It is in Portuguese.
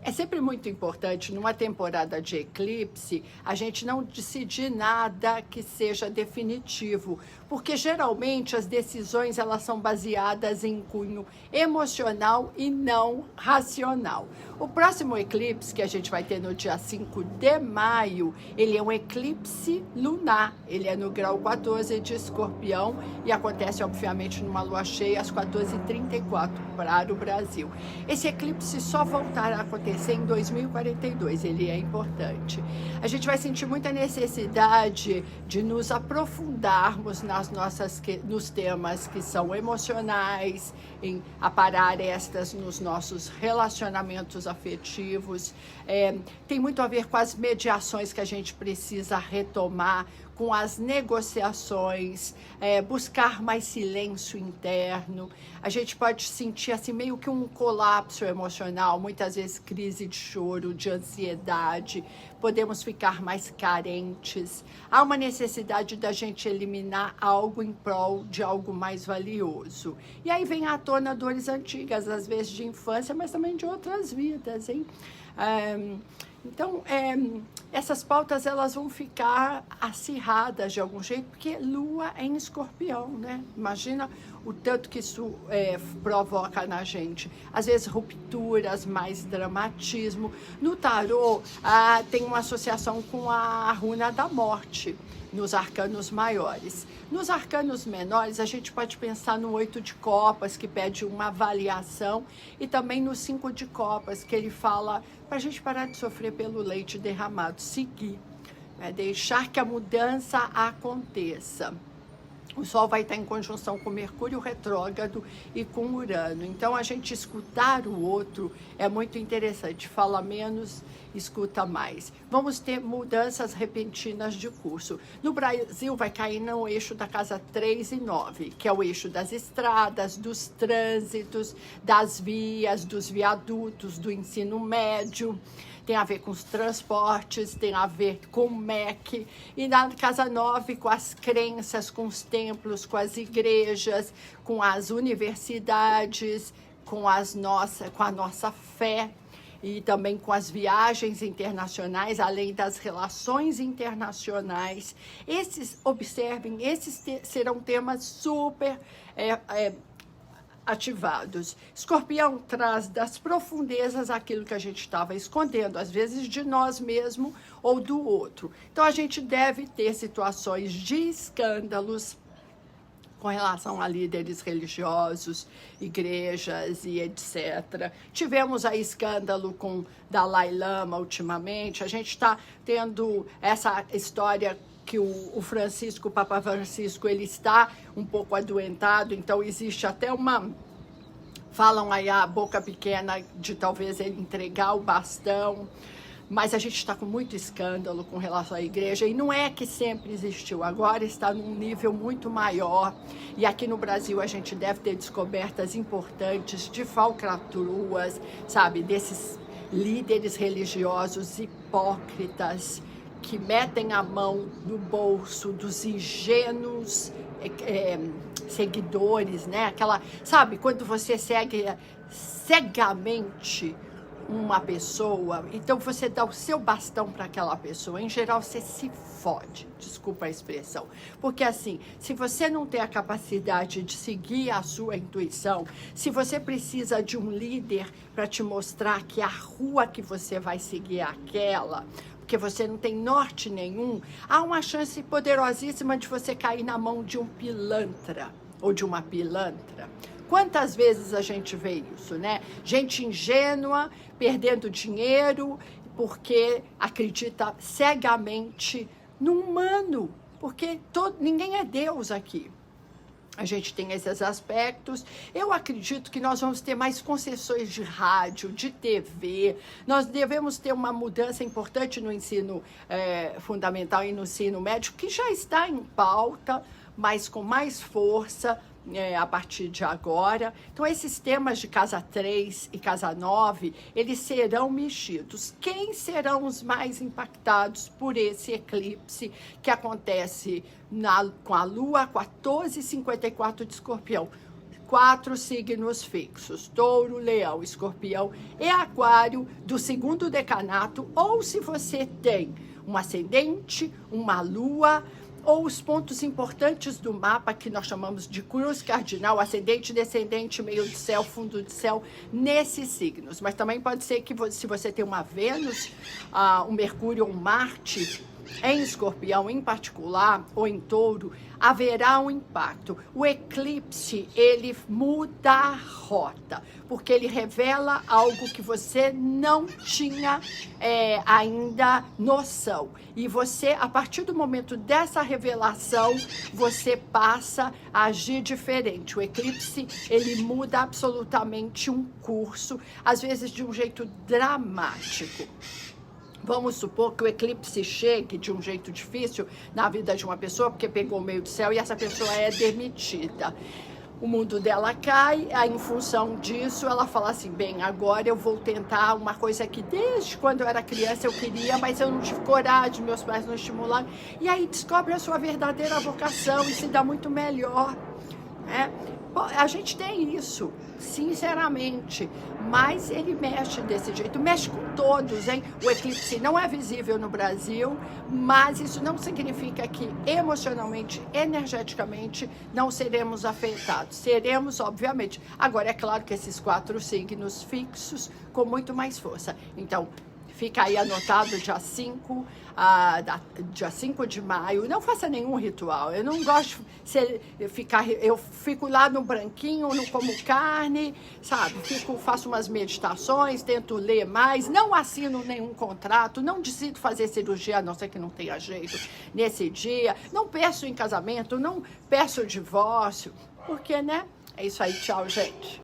É sempre muito importante, numa temporada de eclipse, a gente não decidir nada que seja definitivo, porque geralmente as decisões elas são baseadas em cunho emocional e não racional. O próximo eclipse que a gente vai ter no dia 5 de maio, ele é um eclipse lunar, ele é no grau 14 de Escorpião e acontece obviamente numa lua cheia às 14h34 para o Brasil. Esse eclipse só voltará a acontecer em 2042, ele é importante. A gente vai sentir muita necessidade de nos aprofundarmos nos temas que são emocionais, em aparar estas nos nossos relacionamentos afetivos. Tem muito a ver com as mediações que a gente precisa retomar, com as negociações, buscar mais silêncio interno. A gente pode sentir assim meio que um colapso emocional, muitas vezes crise de choro, de ansiedade, podemos ficar mais carentes. Há uma necessidade da gente eliminar algo em prol de algo mais valioso. E aí vem à tona dores antigas, às vezes de infância, mas também de outras vidas, hein? Então, essas pautas elas vão ficar acirradas de algum jeito, porque Lua é em Escorpião, né? Imagina o tanto que isso provoca na gente. Às vezes rupturas, mais dramatismo. No tarô, tem uma associação com a runa da morte, nos arcanos maiores. Nos arcanos menores, a gente pode pensar no 8 de copas, que pede uma avaliação, e também no 5 de copas, que ele fala para a gente parar de sofrer pelo leite derramado, seguir, deixar que a mudança aconteça. O Sol vai estar em conjunção com Mercúrio retrógrado e com Urano. Então, a gente escutar o outro é muito interessante. Fala menos, escuta mais. Vamos ter mudanças repentinas de curso. No Brasil, vai cair no eixo da casa 3 e 9, que é o eixo das estradas, dos trânsitos, das vias, dos viadutos, do ensino médio. Tem a ver com os transportes, tem a ver com o MEC, e na casa 9 com as crenças, com os templos, com as igrejas, com as universidades, com a nossa fé, e também com as viagens internacionais, além das relações internacionais. Observem, esses serão temas super ativados. Escorpião traz das profundezas aquilo que a gente estava escondendo, às vezes de nós mesmos ou do outro. Então, a gente deve ter situações de escândalos com relação a líderes religiosos, igrejas e etc. Tivemos aí escândalo com Dalai Lama ultimamente. A gente está tendo essa história que o Papa Francisco, ele está um pouco adoentado, então existe até falam aí a boca pequena de talvez ele entregar o bastão, mas a gente está com muito escândalo com relação à igreja, e não é que sempre existiu, agora está num nível muito maior, e aqui no Brasil a gente deve ter descobertas importantes de falcatruas, sabe, desses líderes religiosos hipócritas, que metem a mão no bolso dos ingênuos seguidores, né? Sabe, quando você segue cegamente uma pessoa, então você dá o seu bastão para aquela pessoa, em geral você se fode, desculpa a expressão, porque assim, se você não tem a capacidade de seguir a sua intuição, se você precisa de um líder para te mostrar que a rua que você vai seguir é aquela, porque você não tem norte nenhum, há uma chance poderosíssima de você cair na mão de um pilantra ou de uma pilantra. Quantas vezes a gente vê isso, né? Gente ingênua, perdendo dinheiro, porque acredita cegamente no humano, porque ninguém é Deus aqui. A gente tem esses aspectos. Eu acredito que nós vamos ter mais concessões de rádio, de TV. Nós devemos ter uma mudança importante no ensino fundamental e no ensino médio, que já está em pauta, mas com mais força a partir de agora. Então, esses temas de casa 3 e casa 9, eles serão mexidos. Quem serão os mais impactados por esse eclipse que acontece com a Lua 14:54 de Escorpião? 4 signos fixos: Touro, Leão, Escorpião e Aquário, do segundo decanato, ou se você tem um ascendente, uma lua, ou os pontos importantes do mapa, que nós chamamos de cruz cardinal, ascendente, descendente, meio do céu, fundo do céu, nesses signos. Mas também pode ser que se você tem uma Vênus, um Mercúrio ou um Marte em Escorpião em particular, ou em Touro, haverá um impacto. O eclipse, ele muda a rota, porque ele revela algo que você não tinha ainda noção. E você, a partir do momento dessa revelação, você passa a agir diferente. O eclipse, ele muda absolutamente um curso, às vezes de um jeito dramático. Vamos supor que o eclipse chegue de um jeito difícil na vida de uma pessoa, porque pegou o meio do céu e essa pessoa é demitida. O mundo dela cai, aí em função disso ela fala assim, bem, agora eu vou tentar uma coisa que desde quando eu era criança eu queria, mas eu não tive coragem, meus pais não estimularam. E aí descobre a sua verdadeira vocação e se dá muito melhor, né? A gente tem isso, sinceramente, mas ele mexe desse jeito, mexe com todos, hein? O eclipse não é visível no Brasil, mas isso não significa que emocionalmente, energeticamente, não seremos afetados. Seremos, obviamente. Agora, é claro que esses 4 signos fixos com muito mais força. Então, fica aí anotado dia 5 de maio. Não faça nenhum ritual. Eu não gosto de ficar... Eu fico lá no branquinho, não como carne, sabe? Faço umas meditações, tento ler mais. Não assino nenhum contrato. Não decido fazer cirurgia, a não ser que não tenha jeito nesse dia. Não peço em casamento, não peço divórcio. Porque, né? É isso aí. Tchau, gente.